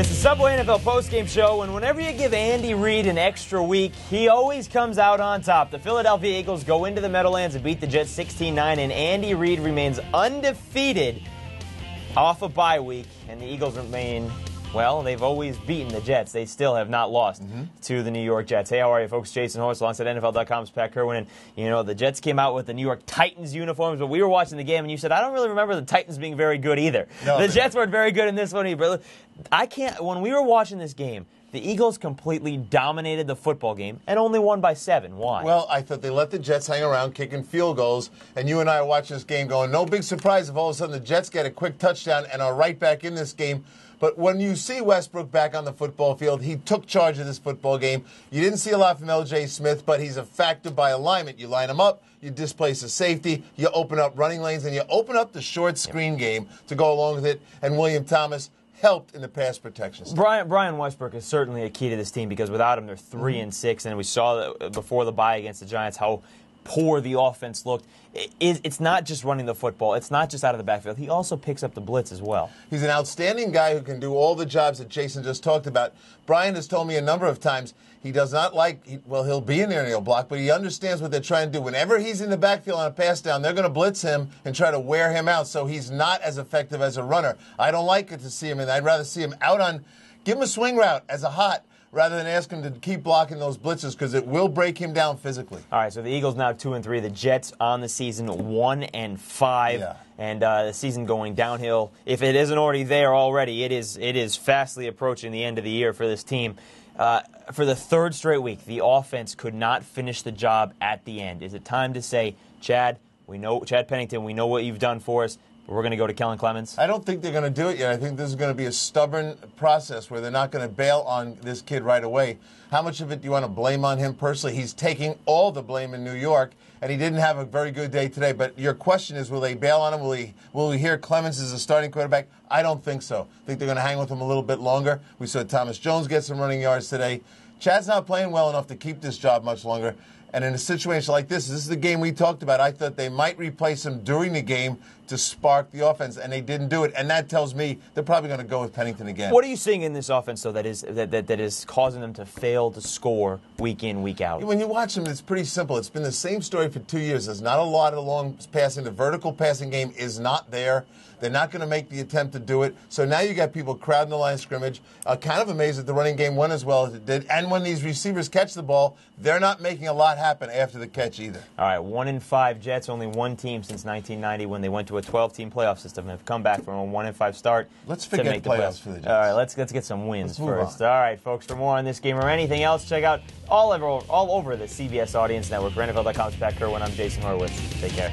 It's the Subway NFL postgame show, and whenever you give Andy Reid an extra week, he always comes out on top. The Philadelphia Eagles go into the Meadowlands and beat the Jets 16-9, and Andy Reid remains undefeated off a bye week, and the Eagles remain, well, they've always beaten the Jets. They still have not lost to the New York Jets. Hey, how are you, folks? Jason Horowitz alongside NFL.com's Pat Kirwan. And, you know, the Jets came out with the New York Titans uniforms, but we were watching the game, and you said, I don't really remember the Titans being very good either. No, the Jets weren't very good in this one either. I can't, when we were watching this game, the Eagles completely dominated the football game and only won by 7. Why? Well, I thought they let the Jets hang around kicking field goals, and you and I are watching this game going, no big surprise if all of a sudden the Jets get a quick touchdown and are right back in this game. But when you see Westbrook back on the football field, he took charge of this football game. You didn't see a lot from L.J. Smith, but he's a factor by alignment. You line him up, you displace a safety, you open up running lanes, and you open up the short screen game to go along with it. And William Thomas helped in the pass protection. Brian Westbrook is certainly a key to this team because without him, they're 3-6, and we saw that before the bye against the Giants how poor the offense looked. It's not just running the football. It's not just out of the backfield. He also picks up the blitz as well. He's an outstanding guy who can do all the jobs that Jason just talked about. Brian has told me a number of times he does not like, well, he'll be in there and he'll block, but he understands what they're trying to do. Whenever he's in the backfield on a pass down, they're going to blitz him and try to wear him out, so he's not as effective as a runner. I don't like it to see him, and I'd rather see him out on, give him a swing route as a hot, rather than ask him to keep blocking those blitzes because it will break him down physically. All right, so the Eagles now 2-3. The Jets on the season 1-5. Yeah. And the season going downhill. If it isn't already there already, it is fastly approaching the end of the year for this team. For the third straight week, the offense could not finish the job at the end. Is it time to say, Chad Pennington, we know what you've done for us, but we're going to go to Kellen Clemens? I don't think they're going to do it yet. I think this is going to be a stubborn process where they're not going to bail on this kid right away. How much of it do you want to blame on him personally? He's taking all the blame in New York, and he didn't have a very good day today. But your question is, will they bail on him? Will we hear Clemens as a starting quarterback? I don't think so. I think they're going to hang with him a little bit longer. We saw Thomas Jones get some running yards today. Chad's not playing well enough to keep this job much longer. And in a situation like this is the game we talked about. I thought they might replace him during the game to spark the offense, and they didn't do it. And that tells me they're probably going to go with Pennington again. What are you seeing in this offense, though, that is causing them to fail to score week in, week out? When you watch them, it's pretty simple. It's been the same story for 2 years. There's not a lot of long passing. The vertical passing game is not there. They're not going to make the attempt to do it. So now you got people crowding the line of scrimmage. Kind of amazed that the running game went as well as it did. And when these receivers catch the ball, they're not making a lot happen after the catch either. All right, 1-5 Jets, only one team since 1990 when they went to a 12-team playoff system and have come back from a 1-5 start. Let's forget playoffs for the Jets. All right, let's get some wins first. All right, folks, for more on this game or anything else, check out all over the CBS Audience Network. For NFL.com's Pat Kirwan, I'm Jason Horowitz. Take care.